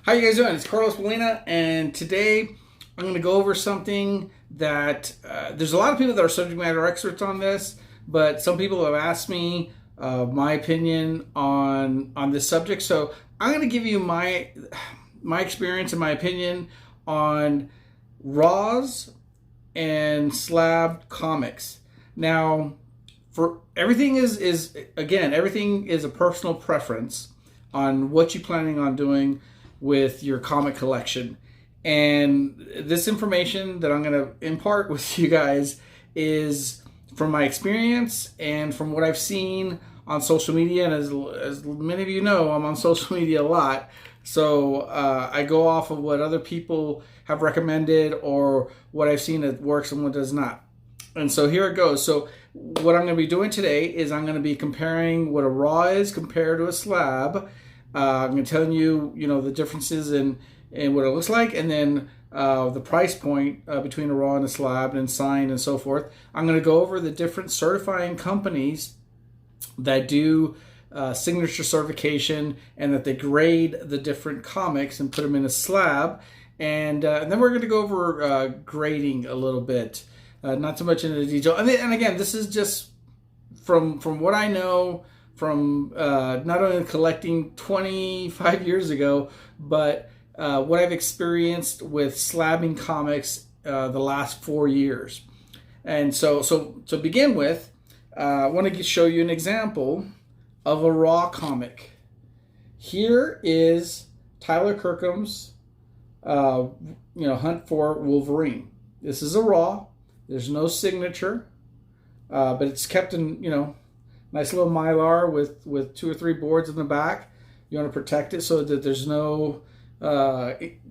How you guys doing? It's Carlos Molina, and today I'm going to go over something that there's a lot of people that are subject matter experts on this, but some people have asked me my opinion on this subject. So I'm going to give you my experience and my opinion on raws and slab comics. Now, for everything is again, everything is a personal preference on what you're planning on doing with your comic collection. And this information that I'm going to impart with you guys is from my experience and from what I've seen on social media. And as many of you know, I'm on social media a lot. So I go off of what other people have recommended or what I've seen that works and what does not. And so here it goes. So what I'm going to be doing today is I'm going to be comparing what a raw is compared to a slab. I'm going to tell you, the differences in what it looks like, and then the price point between a raw and a slab, and signed and so forth. I'm going to go over the different certifying companies that do signature certification and that they grade the different comics and put them in a slab. And then we're going to go over grading a little bit, not too much into the detail. And again, this is just from what I know from not only collecting 25 years ago, but what I've experienced with slabbing comics the last 4 years. And so to begin with, I want to show you an example of a raw comic. Here is Tyler Kirkham's Hunt for Wolverine. This is a raw. There's no signature, but it's kept in, nice little mylar with 2 or 3 boards in the back. You want to protect it so that there's no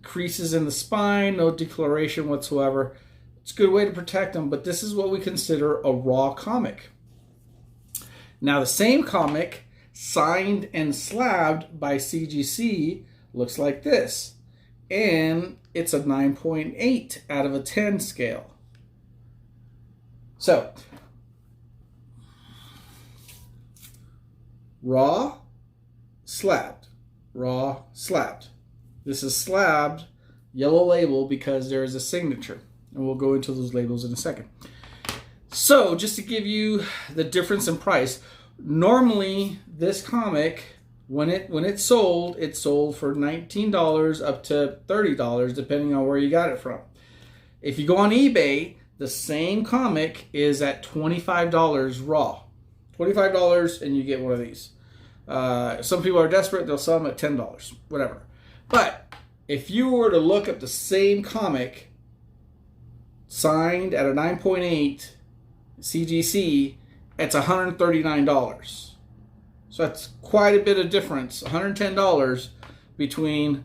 creases in the spine, no decoloration whatsoever. It's a good way to protect them, but this is what we consider a raw comic. Now the same comic, signed and slabbed by CGC, looks like this. And it's a 9.8 out of a 10 scale. So, raw, slabbed, raw, slabbed. This is slabbed, yellow label, because there is a signature. And we'll go into those labels in a second. So, just to give you the difference in price, normally this comic, when it's sold for $19 up to $30, depending on where you got it from. If you go on eBay, the same comic is at $25 raw. $25 and you get one of these. Some people are desperate, they'll sell them at $10, whatever. But if you were to look up the same comic signed at a 9.8 CGC, it's $139. So that's quite a bit of difference, $110 between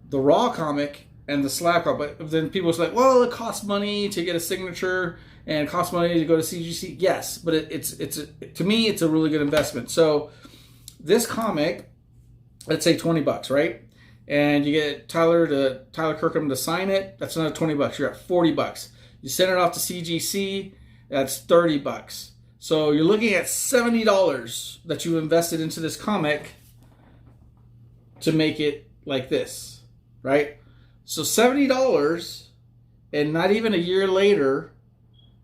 the raw comic and the slab comic. But then people say, well, it costs money to get a signature and it costs money to go to CGC. Yes, but it's to me, it's a really good investment. So this comic, let's say $20, right? And you get Tyler Kirkham to sign it. That's another $20. You're at $40. You send it off to CGC. That's $30. So you're looking at $70 that you invested into this comic to make it like this, right? So $70, and not even a year later,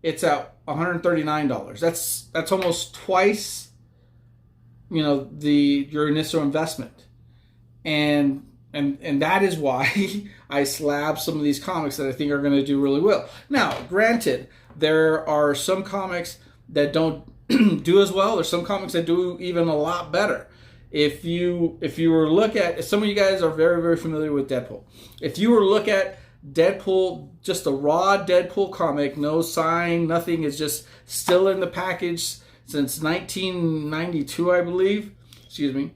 it's at $139. That's almost twice, your initial investment, and that is why I slab some of these comics that I think are going to do really well. Now, granted, there are some comics that don't do as well. There's some comics that do even a lot better. If you were to look at, some of you guys are very, very familiar with Deadpool. If you were to look at Deadpool, just a raw Deadpool comic, no sign, nothing, is just still in the package since 1992, I believe. Excuse me.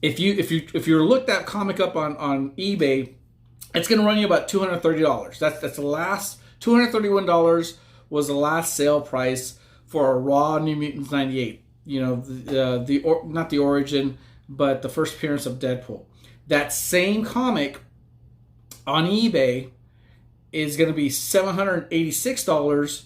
If you were to look that comic up on eBay, it's going to run you about $230. That's the last $231 was the last sale price for a raw New Mutants 98. Not the origin, but the first appearance of Deadpool. That same comic on eBay is going to be $786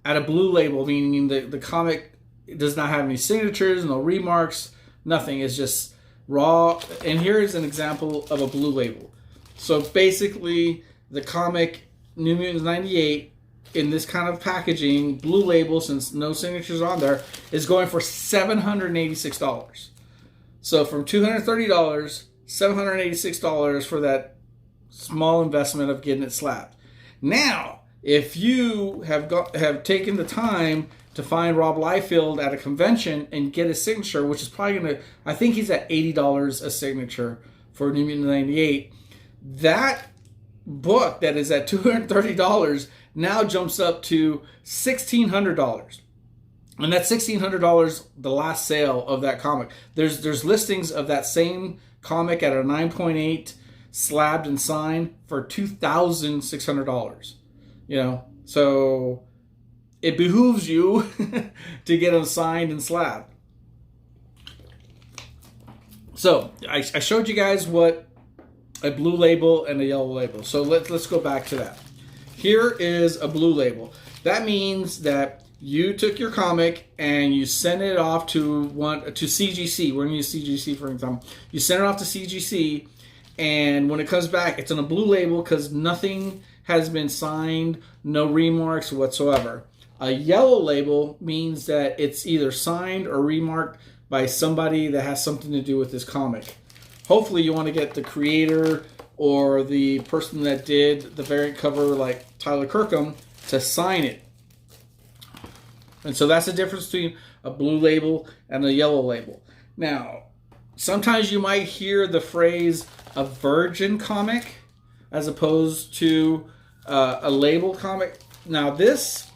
at a blue label, meaning the comic does not have any signatures, no remarks, nothing. It's just raw. And here is an example of a blue label. So basically, the comic New Mutants 98 in this kind of packaging, blue label, since no signatures on there, is going for $786. So from $230, $786 for that small investment of getting it slabbed. Now, if you have taken the time to find Rob Liefeld at a convention and get his signature, which is probably going to, I think he's at $80 a signature for New Mutants 98, that book that is at $230 now jumps up to $1,600. And that's $1,600 the last sale of that comic. There's listings of that same comic at a 9.8 slabbed and signed for $2,600. You know, so it behooves you to get them signed and slabbed. So I showed you guys what a blue label and a yellow label. So let's go back to that. Here is a blue label. That means that you took your comic and you sent it off to CGC. We're going to use CGC for example. You send it off to CGC, and when it comes back, it's on a blue label because nothing has been signed, no remarks whatsoever. A yellow label means that it's either signed or remarked by somebody that has something to do with this comic. Hopefully you want to get the creator or the person that did the variant cover, like Tyler Kirkham, to sign it. And so that's the difference between a blue label and a yellow label. Now, sometimes you might hear the phrase a virgin comic as opposed to a labeled comic. Now this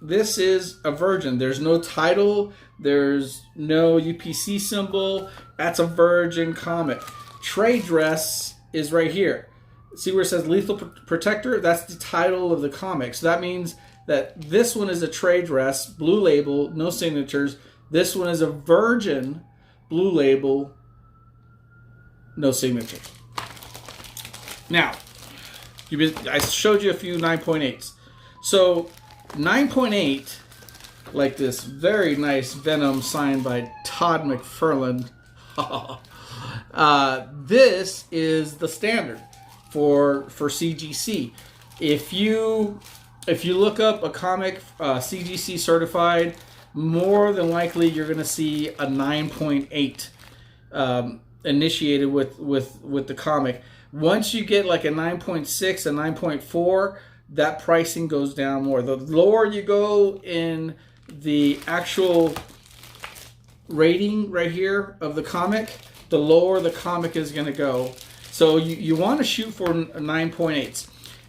is a virgin. There's no title. There's no UPC symbol. That's a virgin comic. Trade dress is right here. See where it says Lethal Protector? That's the title of the comic. So that means that this one is a trade dress, blue label, no signatures. This one is a virgin, blue label, no signature. Now, I showed you a few 9.8s. So 9.8, like this very nice Venom signed by Todd McFarlane. This is the standard for CGC. If you look up a comic CGC certified, more than likely you're going to see a 9.8 initiated with the comic. Once you get like a 9.6, a 9.4, that pricing goes down more. The lower you go in the actual rating right here of the comic, the lower the comic is going to go. So you want to shoot for 9.8s.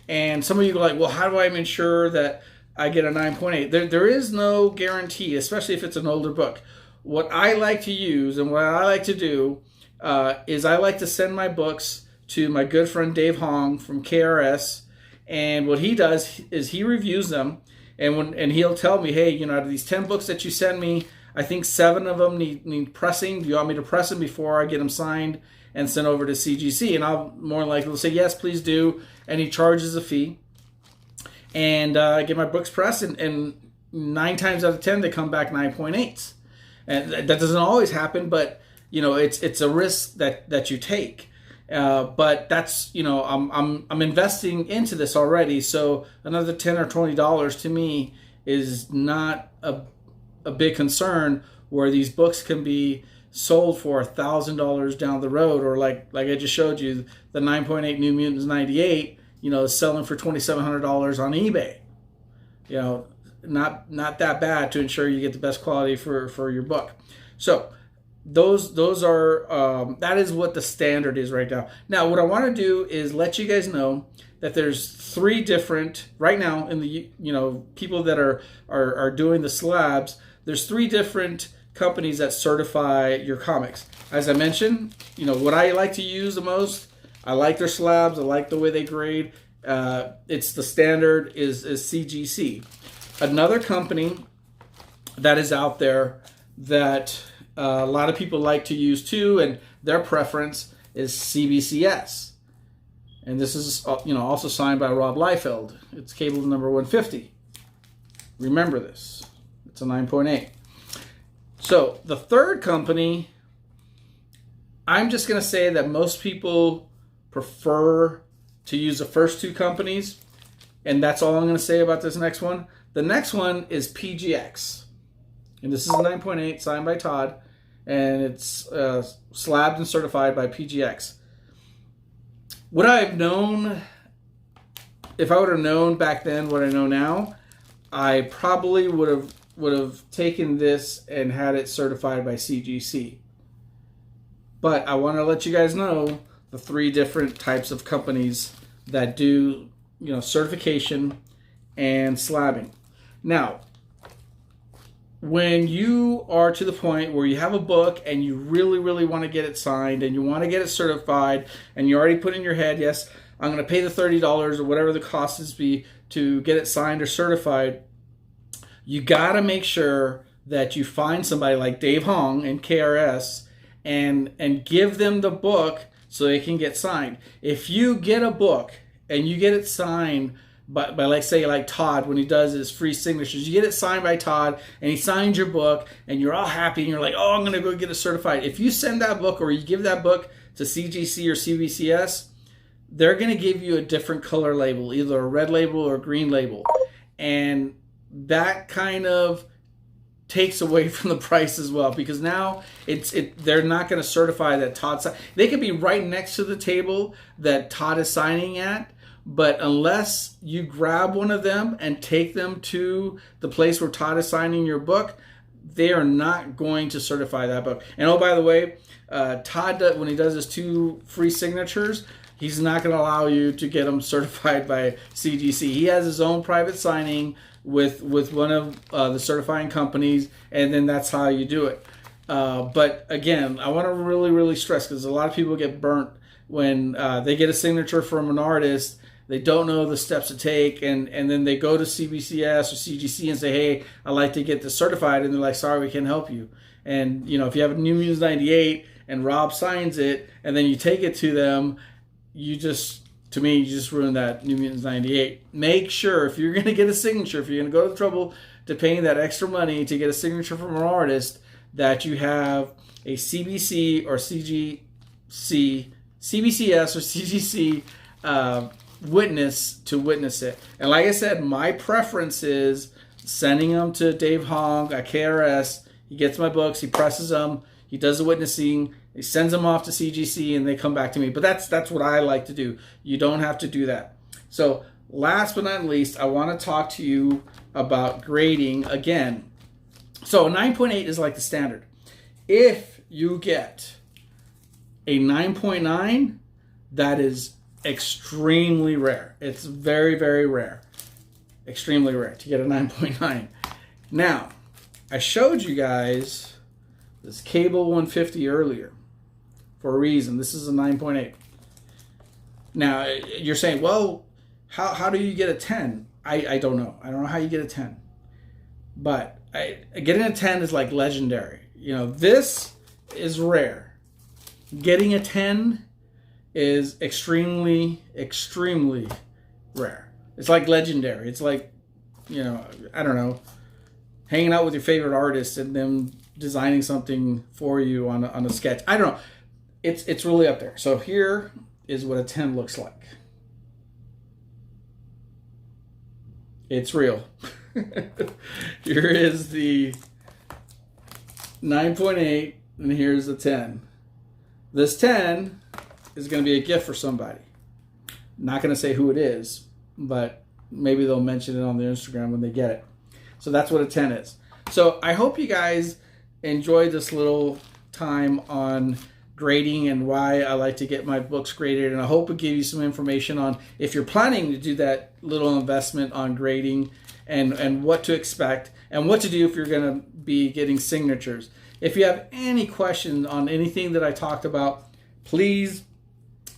And some of you go like, well, how do I ensure that I get a 9.8? There is no guarantee, especially if it's an older book. What I like to use and what I like to do is I like to send my books to my good friend Dave Hong from KRS. And what he does is he reviews them, and he'll tell me, hey, you know, out of these 10 books that you sent me, I think 7 of them need pressing. Do you want me to press them before I get them signed and sent over to CGC? And I'll more likely say, yes, please do. And he charges a fee. And I get my books pressed, and 9 times out of 10, they come back 9.8s. And that doesn't always happen, but, you know, it's a risk that you take. But that's, you know, I'm investing into this already, so another $10 or $20 to me is not a big concern, where these books can be sold for $1,000 down the road, or like I just showed you, the 9.8 New Mutants 98, you know, is selling for $2,700 on eBay. You know, not that bad to ensure you get the best quality for your book. So those are that is what the standard is right now. Now, what I want to do is let you guys know that there's 3 different right now in the, you know, people that are doing the slabs. There's 3 different companies that certify your comics. As I mentioned, you know, what I like to use the most, I like their slabs. I like the way they grade. It's the standard is CGC. Another company that is out there that a lot of people like to use too, and their preference is CBCS. And this is, you know, also signed by Rob Liefeld. It's cable number 150. Remember this. It's a 9.8. So the third company I'm just going to say that most people prefer to use the first two companies, and that's all I'm going to say about this next one. The next one is PGX, and this is a 9.8 signed by Todd, and it's slabbed and certified by PGX. Would I have known, if I would have known back then what I know now, I probably would have taken this and had it certified by CGC. But I want to let you guys know the three different types of companies that do, certification and slabbing. Now, when you are to the point where you have a book and you really, really want to get it signed and you want to get it certified, and you already put in your head, yes, I'm going to pay the $30 or whatever the cost is be to get it signed or certified, you got to make sure that you find somebody like Dave Hong and KRS and give them the book so they can get signed. If you get a book and you get it signed by like Todd, when he does his free signatures, you get it signed by Todd and he signs your book and you're all happy and you're like, oh, I'm going to go get it certified. If you send that book or you give that book to CGC or CBCS, they're going to give you a different color label, either a red label or a green label. And that kind of takes away from the price as well, because now they're not going to certify that Todd signed. They could be right next to the table that Todd is signing at, but unless you grab one of them and take them to the place where Todd is signing your book, they are not going to certify that book. And oh, by the way, Todd, when he does his 2 free signatures, he's not going to allow you to get them certified by CGC. He has his own private signing with one of the certifying companies, and then that's how you do it. But again, I want to really, really stress, because a lot of people get burnt when they get a signature from an artist. They don't know the steps to take, and then they go to CBCS or CGC and say, hey, I'd like to get this certified, and they're like, sorry, we can't help you. And if you have a New Mutants 98 and Rob signs it, and then you take it to them, you just ruined that New Mutants 98. Make sure, if you're going to get a signature, if you're going to go to the trouble to paying that extra money to get a signature from an artist, that you have a CBC or CBCS or CGC witness to witness it. And like I said, my preference is sending them to Dave Hong at KRS. He gets my books, he presses them, he does the witnessing, he sends them off to CGC, and they come back to me. But that's what I like to do. You don't have to do that. So last but not least, I want to talk to you about grading again. So a 9.8 is like the standard. If you get a 9.9, that is extremely rare. It's very, very rare. Extremely rare to get a 9.9. Now, I showed you guys this Cable 150 earlier for a reason. This is a 9.8. Now, you're saying, well, how do you get a 10? I don't know. I don't know how you get a 10. But getting a 10 is like legendary. This is rare. Getting a 10 is extremely, extremely rare. It's like legendary. It's like, I don't know, hanging out with your favorite artist and them designing something for you on a sketch. I don't know. It's really up there. So here is what a 10 looks like. It's real. Here is the 9.8, and here's the 10. This 10 is going to be a gift for somebody. Not going to say who it is, but maybe they'll mention it on their Instagram when they get it. So that's what a 10 is. So I hope you guys enjoyed this little time on grading and why I like to get my books graded, and I hope it gave you some information on if you're planning to do that little investment on grading and what to expect and what to do if you're going to be getting signatures. If you have any questions on anything that I talked about, please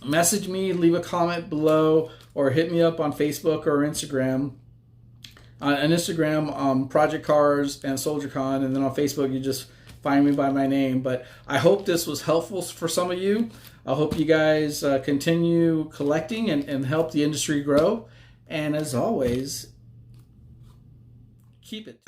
message me, leave a comment below, or hit me up on Facebook or Instagram. On Instagram, Project Cars and SoldierCon, and then on Facebook you just find me by my name. But I hope this was helpful for some of you. I hope you guys continue collecting and help the industry grow. And as always, keep it.